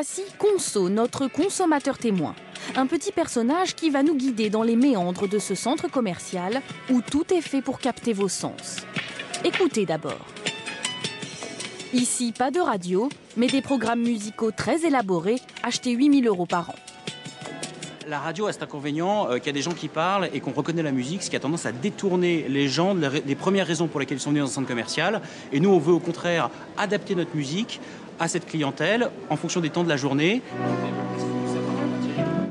Voici Conso, notre consommateur témoin. Un petit personnage qui va nous guider dans les méandres de ce centre commercial où tout est fait pour capter vos sens. Écoutez d'abord. Ici, pas de radio, mais des programmes musicaux très élaborés, achetés 8 000 € par an. La radio a cet inconvénient qu'il y a des gens qui parlent et qu'on reconnaît la musique, ce qui a tendance à détourner les gens des premières raisons pour lesquelles ils sont venus dans un centre commercial. Et nous, on veut au contraire adapter notre musique à cette clientèle en fonction des temps de la journée.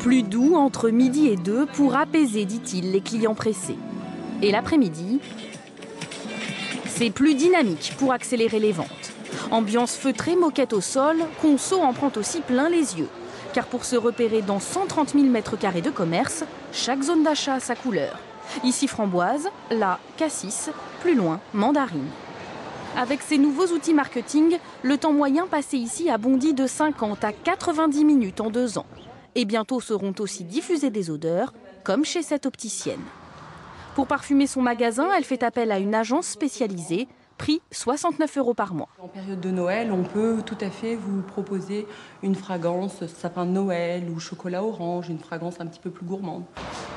Plus doux entre midi et 2 pour apaiser, dit-il, les clients pressés. Et l'après-midi, c'est plus dynamique pour accélérer les ventes. Ambiance feutrée, moquette au sol, Conso en prend aussi plein les yeux. Car pour se repérer dans 130 000 m² de commerce, chaque zone d'achat a sa couleur. Ici framboise, là cassis, plus loin mandarine. Avec ces nouveaux outils marketing, le temps moyen passé ici a bondi de 50 à 90 minutes en 2 ans. Et bientôt seront aussi diffusées des odeurs, comme chez cette opticienne. Pour parfumer son magasin, elle fait appel à une agence spécialisée, prix 69 € par mois. En période de Noël, on peut tout à fait vous proposer une fragrance sapin de Noël ou chocolat orange, une fragrance un petit peu plus gourmande.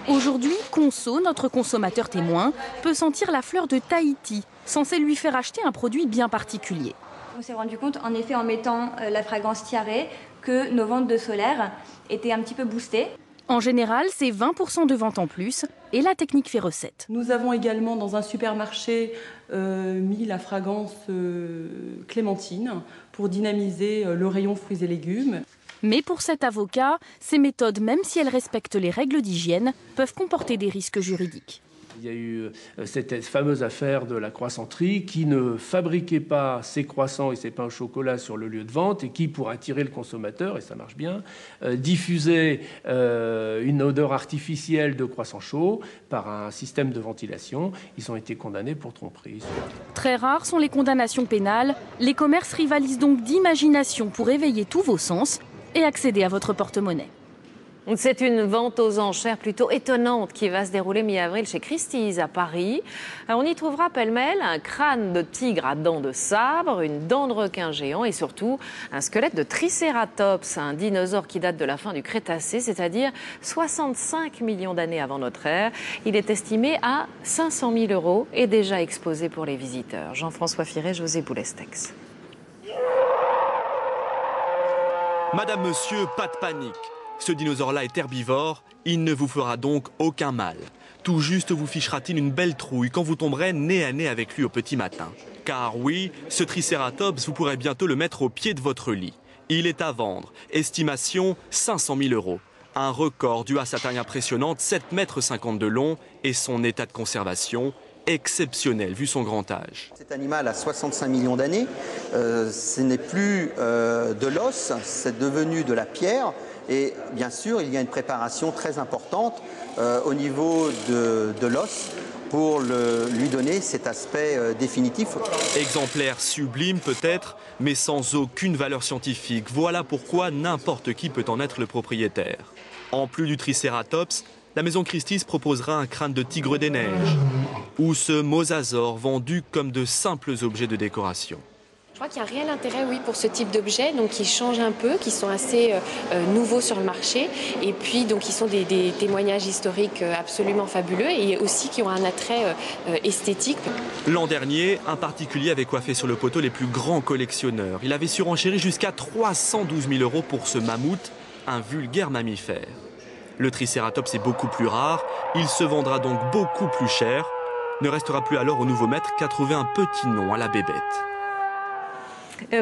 Aujourd'hui, Conso, notre consommateur témoin, peut sentir la fleur de Tahiti, censée lui faire acheter un produit bien particulier. On s'est rendu compte, en effet, en mettant la fragrance Tiare, que nos ventes de solaire étaient un petit peu boostées. En général, c'est 20% de vente en plus et la technique fait recette. Nous avons également dans un supermarché mis la fragrance clémentine pour dynamiser le rayon fruits et légumes. Mais pour cet avocat, ces méthodes, même si elles respectent les règles d'hygiène, peuvent comporter des risques juridiques. Il y a eu cette fameuse affaire de la croissanterie qui ne fabriquait pas ses croissants et ses pains au chocolat sur le lieu de vente et qui, pour attirer le consommateur, et ça marche bien, diffusait une odeur artificielle de croissant chaud par un système de ventilation. Ils ont été condamnés pour tromperie. Très rares sont les condamnations pénales. Les commerces rivalisent donc d'imagination pour éveiller tous vos sens et accéder à votre porte-monnaie. C'est une vente aux enchères plutôt étonnante qui va se dérouler mi-avril chez Christie's à Paris. On y trouvera pêle-mêle un crâne de tigre à dents de sabre, une dent de requin géant et surtout un squelette de Tricératops, un dinosaure qui date de la fin du Crétacé, c'est-à-dire 65 millions d'années avant notre ère. Il est estimé à 500 000 € et déjà exposé pour les visiteurs. Jean-François Firet, José Boulestex. Madame, monsieur, pas de panique. Ce dinosaure-là est herbivore, il ne vous fera donc aucun mal. Tout juste vous fichera-t-il une belle trouille quand vous tomberez nez à nez avec lui au petit matin. Car oui, ce Tricératops, vous pourrez bientôt le mettre au pied de votre lit. Il est à vendre, estimation 500 000 €. Un record dû à sa taille impressionnante, 7,50 m de long, et son état de conservation exceptionnel vu son grand âge. Cet animal a 65 millions d'années, ce n'est plus de l'os, c'est devenu de la pierre. Et bien sûr, il y a une préparation très importante au niveau de l'os pour lui donner cet aspect définitif. Exemplaire sublime peut-être, mais sans aucune valeur scientifique. Voilà pourquoi n'importe qui peut en être le propriétaire. En plus du Tricératops, la maison Christie's proposera un crâne de tigre des neiges ou ce mosasaure vendu comme de simples objets de décoration. Je crois qu'il y a un réel intérêt, oui, pour ce type d'objets, donc qui changent un peu, qui sont assez nouveaux sur le marché, et puis donc qui sont des témoignages historiques absolument fabuleux et aussi qui ont un attrait esthétique. L'an dernier, un particulier avait coiffé sur le poteau les plus grands collectionneurs. Il avait surenchéri jusqu'à 312 000 € pour ce mammouth, un vulgaire mammifère. Le Tricératops est beaucoup plus rare, il se vendra donc beaucoup plus cher. Ne restera plus alors au nouveau maître qu'à trouver un petit nom à la bébête.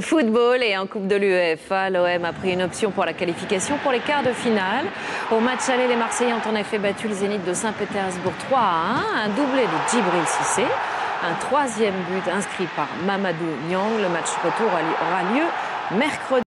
Football et en Coupe de l'UEFA, l'OM a pris une option pour la qualification pour les quarts de finale. Au match aller, les Marseillais ont en effet battu le Zénith de Saint-Pétersbourg 3-1, un doublé de Djibril Cissé, un troisième but inscrit par Mamadou Niang. Le match retour aura lieu mercredi.